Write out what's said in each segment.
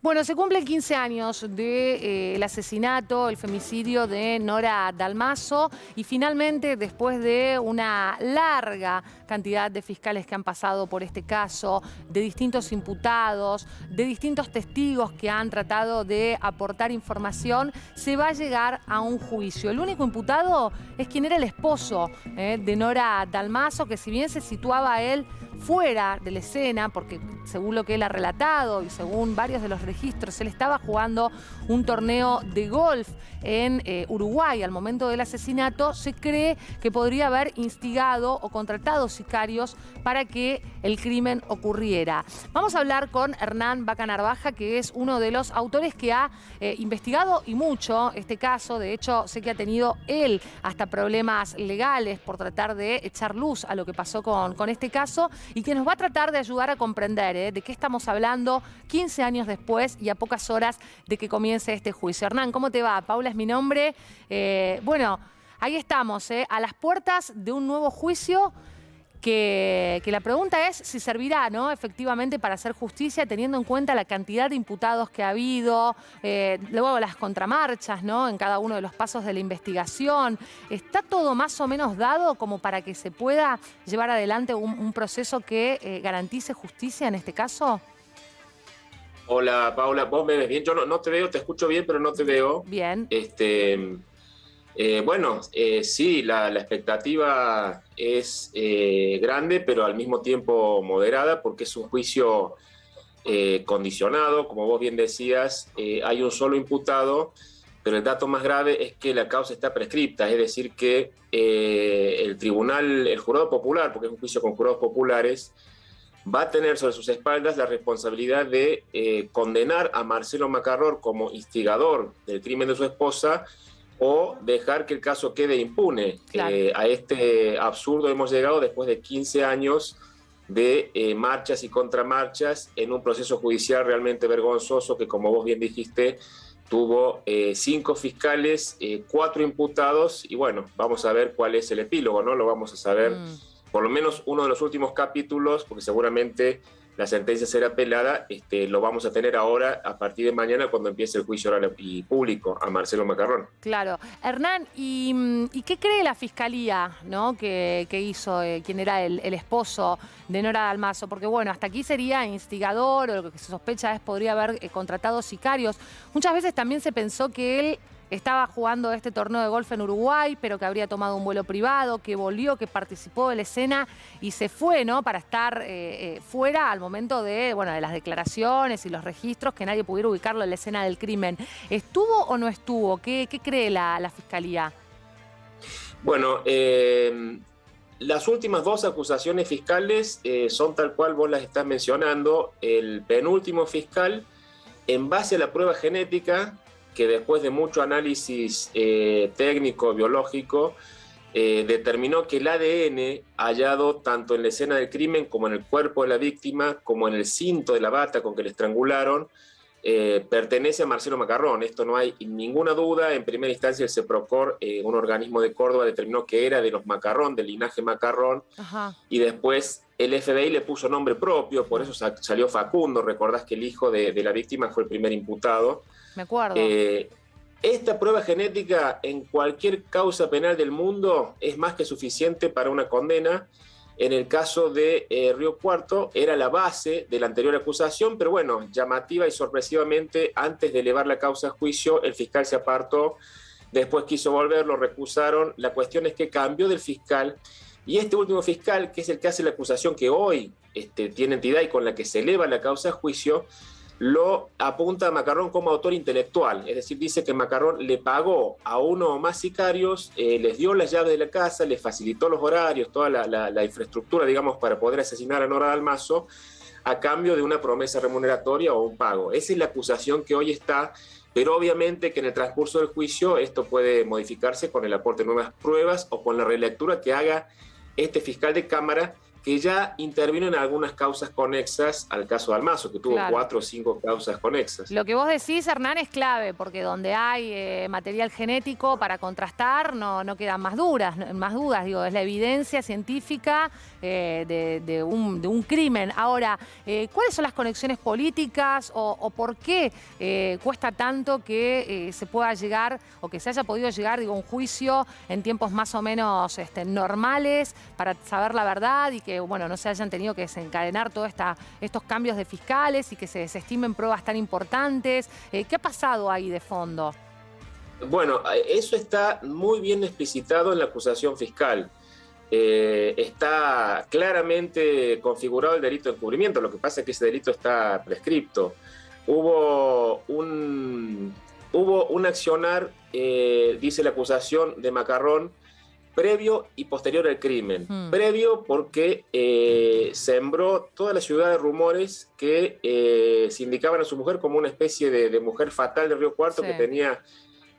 Bueno, se cumplen 15 años del asesinato, el femicidio de Nora Dalmaso y finalmente, después de una larga cantidad de fiscales que han pasado por este caso, de distintos imputados, de distintos testigos que han tratado de aportar información, se va a llegar a un juicio. El único imputado es quien era el esposo de Nora Dalmaso, que si bien se situaba a él fuera de la escena, porque según lo que él ha relatado y según varios de los registros, él estaba jugando un torneo de golf en Uruguay al momento del asesinato, se cree que podría haber instigado o contratado sicarios para que el crimen ocurriera. Vamos a hablar con Hernán Vaca Narvaja, que es uno de los autores que ha investigado y mucho este caso. De hecho, sé que ha tenido él hasta problemas legales por tratar de echar luz a lo que pasó con este caso y que nos va a tratar de ayudar a comprender de qué estamos hablando 15 años después y a pocas horas de que comience este juicio. Hernán, ¿cómo te va? Paula es mi nombre. Bueno, ahí estamos, a las puertas de un nuevo juicio que la pregunta es si servirá, ¿no?, efectivamente para hacer justicia, teniendo en cuenta la cantidad de imputados que ha habido, luego las contramarchas, ¿no?, en cada uno de los pasos de la investigación. ¿Está todo más o menos dado como para que se pueda llevar adelante un proceso que garantice justicia en este caso? Hola, Paula, ¿vos me ves bien? Yo no te veo, te escucho bien, pero no te veo. Bien. Sí, la expectativa es grande, pero al mismo tiempo moderada, porque es un juicio condicionado, como vos bien decías. Hay un solo imputado, pero el dato más grave es que la causa está prescripta, es decir, que el tribunal, el jurado popular, porque es un juicio con jurados populares, va a tener sobre sus espaldas la responsabilidad de condenar a Marcelo Macarrón como instigador del crimen de su esposa o dejar que el caso quede impune. Claro. A este absurdo hemos llegado después de 15 años de marchas y contramarchas en un proceso judicial realmente vergonzoso que, como vos bien dijiste, tuvo 5 fiscales, 4 imputados y bueno, vamos a ver cuál es el epílogo, ¿no? Lo vamos a saber por lo menos uno de los últimos capítulos, porque seguramente la sentencia será apelada, lo vamos a tener ahora a partir de mañana cuando empiece el juicio oral y público a Marcelo Macarrón. Claro. Hernán, ¿y qué cree la fiscalía, ¿no?, que hizo quien era el esposo de Nora Dalmaso? Porque bueno, hasta aquí sería instigador o lo que se sospecha es podría haber contratado sicarios. Muchas veces también se pensó que él estaba jugando este torneo de golf en Uruguay, pero que habría tomado un vuelo privado, que volvió, que participó de la escena y se fue, ¿no?, para estar fuera al momento de, bueno, de las declaraciones y los registros, que nadie pudiera ubicarlo en la escena del crimen. ¿Estuvo o no estuvo? ¿Qué cree la fiscalía? Bueno, las últimas 2 acusaciones fiscales son tal cual vos las estás mencionando. El penúltimo fiscal, en base a la prueba genética, que después de mucho análisis técnico, biológico, determinó que el ADN hallado tanto en la escena del crimen como en el cuerpo de la víctima, como en el cinto de la bata con que le estrangularon, pertenece a Marcelo Macarrón. Esto no hay ninguna duda. En primera instancia el CEPROCOR, un organismo de Córdoba, determinó que era de los Macarrón, del linaje Macarrón. Ajá. Y después el FBI le puso nombre propio, por eso salió Facundo. Recordás que el hijo de la víctima fue el primer imputado. Me acuerdo. Esta prueba genética en cualquier causa penal del mundo es más que suficiente para una condena. En el caso de Río Cuarto era la base de la anterior acusación, pero bueno, llamativa y sorpresivamente, antes de elevar la causa a juicio, el fiscal se apartó, después quiso volver, lo recusaron. La cuestión es que cambió del fiscal y este último fiscal, que es el que hace la acusación que hoy tiene entidad y con la que se eleva la causa a juicio, lo apunta a Macarrón como autor intelectual, es decir, dice que Macarrón le pagó a uno o más sicarios, les dio las llaves de la casa, les facilitó los horarios, toda la infraestructura, digamos, para poder asesinar a Nora Dalmaso, a cambio de una promesa remuneratoria o un pago. Esa es la acusación que hoy está, pero obviamente que en el transcurso del juicio esto puede modificarse con el aporte de nuevas pruebas o con la relectura que haga este fiscal de Cámara, que ya intervino en algunas causas conexas al caso Dalmaso, que tuvo Claro. 4 o 5 causas conexas. Lo que vos decís, Hernán, es clave, porque donde hay material genético para contrastar, no quedan más dudas, digo, es la evidencia científica de un crimen. Ahora, ¿cuáles son las conexiones políticas o por qué cuesta tanto que se pueda llegar o que se haya podido llegar, digo, a un juicio en tiempos más o menos normales para saber la verdad y que, bueno, no se hayan tenido que desencadenar todos estos cambios de fiscales y que se desestimen pruebas tan importantes? ¿Qué ha pasado ahí de fondo? Bueno, eso está muy bien explicitado en la acusación fiscal. Está claramente configurado el delito de encubrimiento, lo que pasa es que ese delito está prescripto. Hubo un accionar, dice la acusación de Macarrón, previo y posterior al crimen. Previo porque sembró toda la ciudad de rumores que se indicaban a su mujer como una especie de mujer fatal de Río Cuarto, sí, que tenía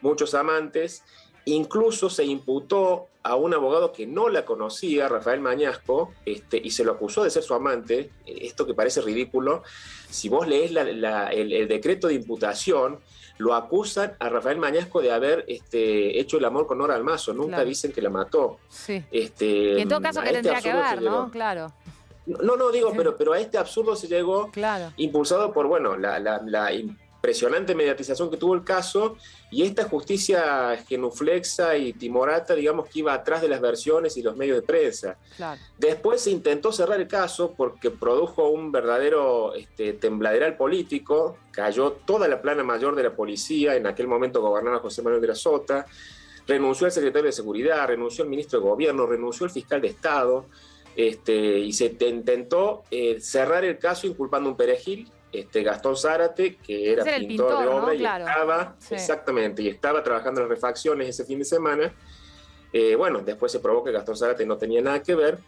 muchos amantes. Incluso se imputó a un abogado que no la conocía, Rafael Mañasco, y se lo acusó de ser su amante. Esto que parece ridículo, si vos leés el decreto de imputación, lo acusan a Rafael Mañasco de haber hecho el amor con Nora Dalmaso. Nunca, claro, dicen que la mató. Sí. Y en todo caso, ¿qué tendría que ver, no? Claro. No, digo, pero a este absurdo se llegó, claro, impulsado por, bueno, la impresionante mediatización que tuvo el caso y esta justicia genuflexa y timorata, digamos, que iba atrás de las versiones y los medios de prensa. Claro. Después se intentó cerrar el caso porque produjo un verdadero tembladeral político, cayó toda la plana mayor de la policía, en aquel momento gobernaba José Manuel de la Sota, renunció el secretario de Seguridad, renunció el ministro de Gobierno, renunció el fiscal de Estado, y se intentó cerrar el caso inculpando a un perejil, Gastón Zárate, que era pintor de obra, ¿no? Y claro, estaba, sí, exactamente, y estaba trabajando en las refacciones ese fin de semana. Bueno, después se probó que Gastón Zárate no tenía nada que ver,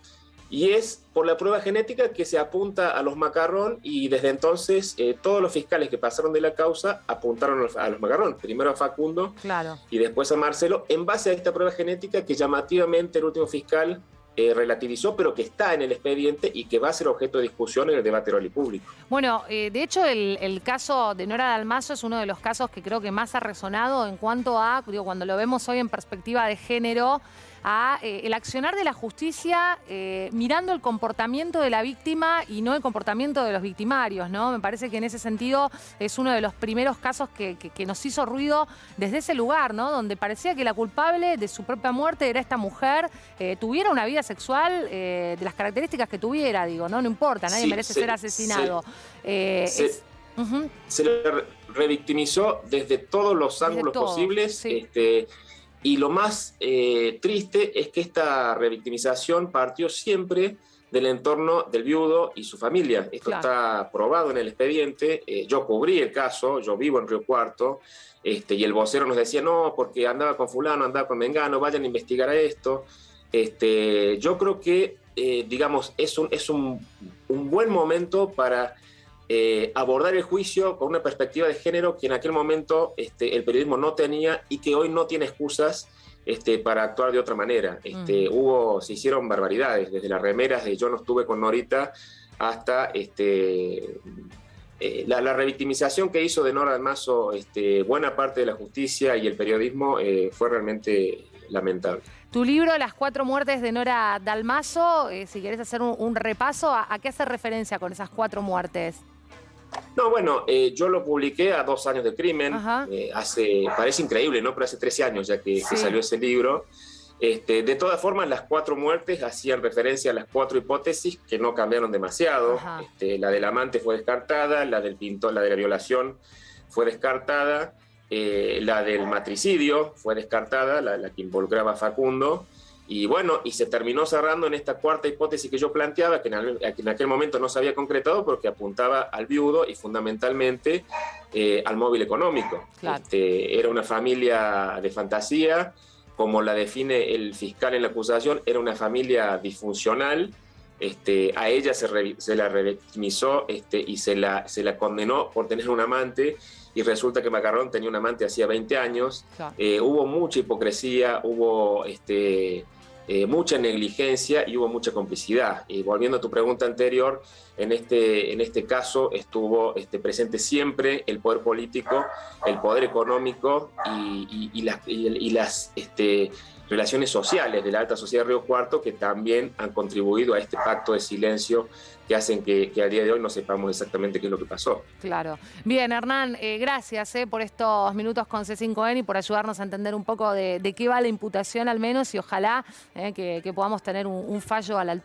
y es por la prueba genética que se apunta a los Macarrón, y desde entonces todos los fiscales que pasaron de la causa apuntaron a los Macarrón, primero a Facundo, claro, y después a Marcelo, en base a esta prueba genética que llamativamente el último fiscal relativizó, pero que está en el expediente y que va a ser objeto de discusión en el debate oral y público. Bueno, de hecho el caso de Nora Dalmaso es uno de los casos que creo que más ha resonado en cuanto a, digo, cuando lo vemos hoy en perspectiva de género, a el accionar de la justicia mirando el comportamiento de la víctima y no el comportamiento de los victimarios, ¿no? Me parece que en ese sentido es uno de los primeros casos que nos hizo ruido desde ese lugar, ¿no? Donde parecía que la culpable de su propia muerte era esta mujer, tuviera una vida sexual de las características que tuviera, digo, ¿no? No importa, nadie merece ser asesinado. Se le revictimizó desde todos los ángulos posibles, sí. Y lo más triste es que esta revictimización partió siempre del entorno del viudo y su familia. Esto, claro, está probado en el expediente. Yo cubrí el caso, yo vivo en Río Cuarto, y el vocero nos decía, no, porque andaba con fulano, andaba con mengano, vayan a investigar a esto. Yo creo que, digamos, es un buen momento para abordar el juicio con una perspectiva de género que en aquel momento el periodismo no tenía y que hoy no tiene excusas para actuar de otra manera. Se hicieron barbaridades, desde las remeras de yo no estuve con Norita hasta la revictimización que hizo de Nora Dalmaso buena parte de la justicia y el periodismo fue realmente lamentable. Tu libro, Las 4 muertes de Nora Dalmaso, si querés hacer un repaso, ¿a qué hace referencia con esas 4 muertes? No, bueno, yo lo publiqué a 2 años de crimen, parece increíble, ¿no? Pero hace 13 años ya que salió ese libro. De todas formas, las 4 muertes hacían referencia a las 4 hipótesis que no cambiaron demasiado. La del amante fue descartada, la del pintor, la de la violación fue descartada, la del matricidio fue descartada, la que involucraba a Facundo. Y bueno, y se terminó cerrando en esta 4ª hipótesis que yo planteaba, que en aquel momento no se había concretado porque apuntaba al viudo y fundamentalmente al móvil económico. Claro. Era una familia de fantasía, como la define el fiscal en la acusación, era una familia disfuncional. A ella se la revictimizó y se la condenó por tener un amante, y resulta que Macarrón tenía un amante hacía 20 años. Claro. Hubo mucha hipocresía, hubo mucha negligencia y hubo mucha complicidad. Y volviendo a tu pregunta anterior, en este caso estuvo presente siempre el poder político, el poder económico y las relaciones sociales de la alta sociedad de Río Cuarto, que también han contribuido a este pacto de silencio que hacen que al día de hoy no sepamos exactamente qué es lo que pasó. Claro. Bien, Hernán, gracias por estos minutos con C5N y por ayudarnos a entender un poco de qué va la imputación al menos, y ojalá que podamos tener un fallo a la altura.